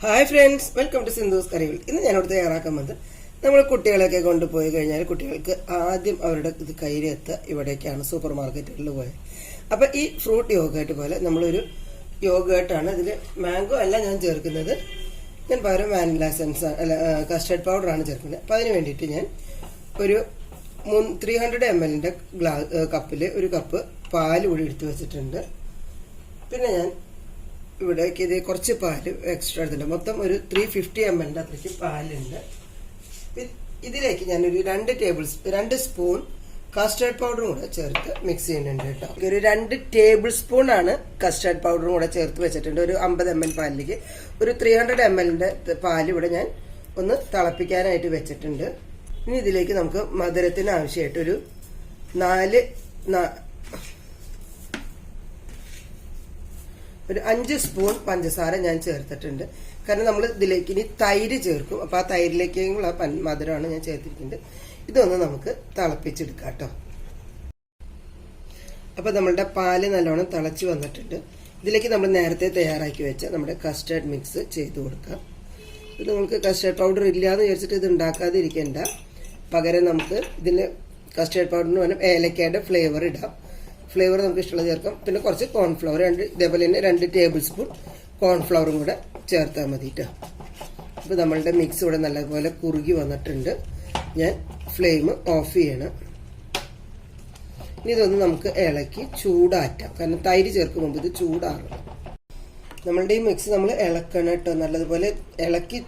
Hi friends, welcome to Sindhu's കറികൾ. ഇന്ന് ഞാനിവിടെ തയ്യാറാക്കുന്നത് നമ്മൾ കുട്ടികളെയൊക്കെ കൊണ്ടുപോയി കഴിഞ്ഞാൽ കുട്ടികൾക്ക് ആദ്യം അവരുടെ ഇത് കയ്യിലെത്തുക ഇവിടേക്കാണ്, സൂപ്പർ മാർക്കറ്റുകളിൽ പോയത്. അപ്പം ഈ ഫ്രൂട്ട് യോഗേട്ട് പോലെ നമ്മളൊരു യോഗേട്ടാണ്. ഇതിൽ മാംഗോ അല്ല ഞാൻ ചേർക്കുന്നത്, ഞാൻ പകരം വാനില എസൻസ് അല്ല കസ്റ്റർഡ് പൗഡറാണ് ചേർക്കുന്നത്. അപ്പം അതിന് വേണ്ടിയിട്ട് ഞാൻ ഒരു 300 ml കപ്പിൽ ഒരു കപ്പ് പാൽ കൂടി എടുത്തു വെച്ചിട്ടുണ്ട്. പിന്നെ ഞാൻ ഇവിടേക്ക് ഇത് കുറച്ച് പാല് എക്സ്ട്രാ എടുത്തിട്ടുണ്ട്. മൊത്തം ഒരു 350 ml അത്രയ്ക്ക് പാലുണ്ട്. ഇതിലേക്ക് ഞാനൊരു 2 സ്പൂൺ കസ്റ്റർഡ് പൗഡറും കൂടെ ചേർത്ത് മിക്സ് ചെയ്യുന്നുണ്ട് കേട്ടോ. ഒരു 2 ടേബിൾ സ്പൂൺ ആണ് കസ്റ്റർഡ് പൗഡറും കൂടെ ചേർത്ത് വെച്ചിട്ടുണ്ട്. ഒരു 50 ml പാലിലേക്ക് ഒരു 300 ml പാല് ഇവിടെ ഞാൻ ഒന്ന് തിളപ്പിക്കാനായിട്ട് വെച്ചിട്ടുണ്ട്. ഇനി ഇതിലേക്ക് നമുക്ക് മധുരത്തിന് ആവശ്യമായിട്ടൊരു 5 സ്പൂൺ പഞ്ചസാര ഞാൻ ചേർത്തിട്ടുണ്ട്. കാരണം നമ്മൾ ഇതിലേക്ക് ഇനി തൈര് ചേർക്കും. അപ്പൊ ആ തൈരിലേക്കുള്ള മധുരമാണ് ഞാൻ ചേർത്തിരിക്കുന്നത്. ഇതൊന്ന് നമുക്ക് തിളപ്പിച്ചെടുക്കാം കേട്ടോ. അപ്പൊ നമ്മളുടെ പാല് നല്ലോണം തിളച്ചു വന്നിട്ടുണ്ട്. ഇതിലേക്ക് നമ്മൾ നേരത്തെ തയ്യാറാക്കി വെച്ച നമ്മുടെ കസ്റ്റർഡ് മിക്സ് ചെയ്ത് കൊടുക്കാം. ഇത് നിങ്ങൾക്ക് കസ്റ്റർഡ് പൗഡർ ഇല്ലാന്ന് വിചാരിച്ചിട്ട് ഇത് ഉണ്ടാക്കാതിരിക്കേണ്ട. പകരം നമുക്ക് ഇതിന് കസ്റ്റർഡ് പൗഡറിന് പകരം ഏലക്കയുടെ ഫ്ലേവർ ഇടാം. ഫ്ലേവർ നമുക്ക് ഇഷ്ടമുള്ള ചേർക്കാം. പിന്നെ കുറച്ച് കോൺഫ്ലവർ ഇതേപോലെ തന്നെ 2 ടേബിൾ സ്പൂൺ കോൺഫ്ലവറും കൂടെ ചേർത്താൽ മതി കേട്ടോ. അപ്പോൾ നമ്മളുടെ മിക്സ് ഇവിടെ നല്ലപോലെ കുറുകി വന്നിട്ടുണ്ട്. ഞാൻ ഫ്ലെയിം ഓഫ് ചെയ്യണം. ഇനി ഇതൊന്ന് നമുക്ക് ഇളക്കി ചൂടാറ്റാം. കാരണം തൈര് ചേർക്കും മുമ്പ് ഇത് ചൂടാറും. നമ്മളുടെ ഈ മിക്സ് നമ്മൾ ഇളക്കണം കേട്ടോ. നല്ലതുപോലെ ഇളക്കി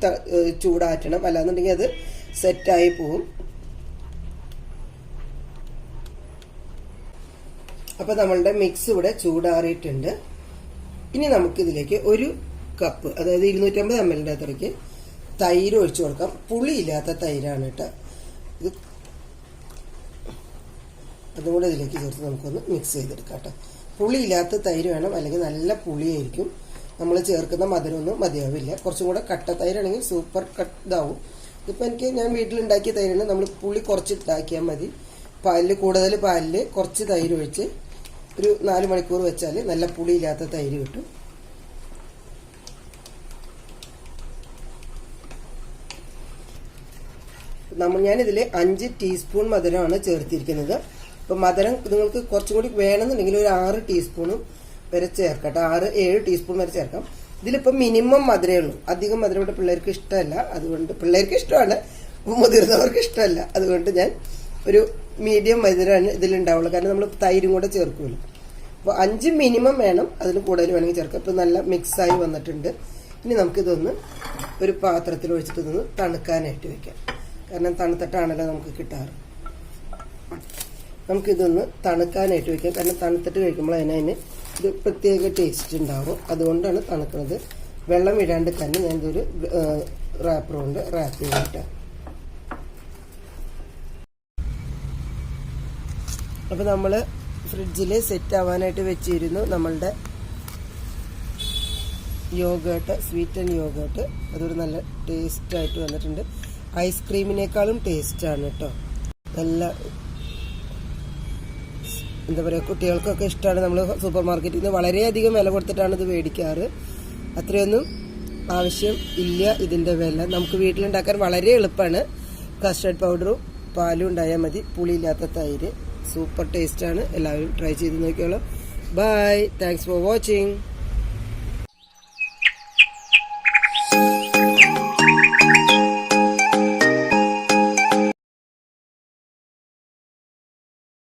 ചൂടാറ്റണം, അല്ലാന്നുണ്ടെങ്കിൽ അത് സെറ്റായി പോവും. അപ്പൊ നമ്മളുടെ മിക്സ് ഇവിടെ ചൂടാറിയിട്ടുണ്ട്. ഇനി നമുക്കിതിലേക്ക് ഒരു കപ്പ്, അതായത് 250 ml അത്രയ്ക്ക് തൈര് ഒഴിച്ചു കൊടുക്കാം. പുളിയില്ലാത്ത തൈരാണ് കേട്ടോ ഇത്. അതും കൂടെ ഇതിലേക്ക് ചേർത്ത് നമുക്കൊന്ന് മിക്സ് ചെയ്തെടുക്കാം കേട്ടോ. പുളിയില്ലാത്ത തൈര് വേണം, അല്ലെങ്കിൽ നല്ല പുളിയായിരിക്കും. നമ്മൾ ചേർക്കുന്ന മധുരമൊന്നും മതിയാവില്ല. കുറച്ചും കൂടെ കട്ട തൈരാണെങ്കിൽ സൂപ്പർ ഇതാവും. ഇതിപ്പോൾ ഞാൻ വീട്ടിലുണ്ടാക്കിയ തൈരാണ്. നമ്മൾ പുളി കുറച്ചിട്ടാക്കിയാൽ മതി. കൂടുതൽ പാലിൽ കുറച്ച് തൈര് ഒഴിച്ച് ഒരു 4 മണിക്കൂർ വെച്ചാൽ നല്ല പുളിയില്ലാത്ത തൈര് കിട്ടും. ഞാനിതിൽ 5 ടീസ്പൂൺ മധുരമാണ് ചേർത്തിരിക്കുന്നത്. അപ്പം മധുരം നിങ്ങൾക്ക് കുറച്ചും കൂടി വേണമെന്നുണ്ടെങ്കിൽ ഒരു 6 ടീസ്പൂണും വരെ ചേർക്കട്ടെ. 6-7 ടീസ്പൂൺ വരെ ചേർക്കാം. ഇതിലിപ്പോൾ മിനിമം മധുരമേ ഉള്ളൂ. അധികം മധുരം ഇവിടെ പിള്ളേർക്ക് ഇഷ്ടമല്ല. അതുകൊണ്ട് പിള്ളേർക്ക് ഇഷ്ടമാണ്, മുതിർന്നവർക്ക് ഇഷ്ടമല്ല. അതുകൊണ്ട് ഞാൻ ഒരു മീഡിയം മധുരമാണ് ഇതിലുണ്ടാവുള്ളൂ. കാരണം നമ്മൾ തൈരും കൂടെ ചേർക്കുമല്ലോ. അപ്പോൾ 5 മിനിമം വേണം, അതിന് കൂടുതൽ വേണമെങ്കിൽ ചേർക്കാം. ഇപ്പോൾ നല്ല മിക്സായി വന്നിട്ടുണ്ട്. ഇനി നമുക്കിതൊന്ന് ഒരു പാത്രത്തിൽ ഒഴിച്ചിട്ട് ഇതൊന്ന് തണുക്കാനായിട്ട് വെക്കാം. കാരണം തണുത്തിട്ടാണല്ലോ നമുക്ക് കിട്ടാറ്. നമുക്കിതൊന്ന് തണുക്കാനായിട്ട് വെക്കാം. കാരണം തണുത്തിട്ട് കഴിക്കുമ്പോൾ അതിന് ഒരു പ്രത്യേക ടേസ്റ്റ് ഉണ്ടാവും. അതുകൊണ്ടാണ് തണുക്കുന്നത്. വെള്ളം ഇടാണ്ട് തന്നെ ഞാനിതൊരു റാപ്പർ കൊണ്ട് റാപ്പ് ചെയ്തിട്ടാണ്. അപ്പോൾ നമ്മൾ ഫ്രിഡ്ജിൽ സെറ്റ് ആവാനായിട്ട് വെച്ചിരുന്നു നമ്മളുടെ യോഗേട്ട്, സ്വീറ്റ് ആൻഡ് യോഗേട്ട്. അതൊരു നല്ല ടേസ്റ്റായിട്ട് വന്നിട്ടുണ്ട്. ഐസ്ക്രീമിനേക്കാളും ടേസ്റ്റാണ് കേട്ടോ. നല്ല എന്താ പറയുക, കുട്ടികൾക്കൊക്കെ ഇഷ്ടമാണ്. നമ്മൾ സൂപ്പർ മാർക്കറ്റിൽ നിന്ന് വളരെയധികം വില കൊടുത്തിട്ടാണ് ഇത് മേടിക്കാറ്. അത്രയൊന്നും ആവശ്യം ഇല്ല ഇതിൻ്റെ വില. നമുക്ക് വീട്ടിലുണ്ടാക്കാൻ വളരെ എളുപ്പമാണ്. കസ്റ്റർഡ് പൗഡറും പാലും ഉണ്ടായാൽ മതി. പുളിയില്ലാത്ത തൈര്. സൂപ്പർ ടേസ്റ്റാണ്. എല്ലാവരും ട്രൈ ചെയ്ത് നോക്കിയോളൂ. ബൈ. Thanks for watching.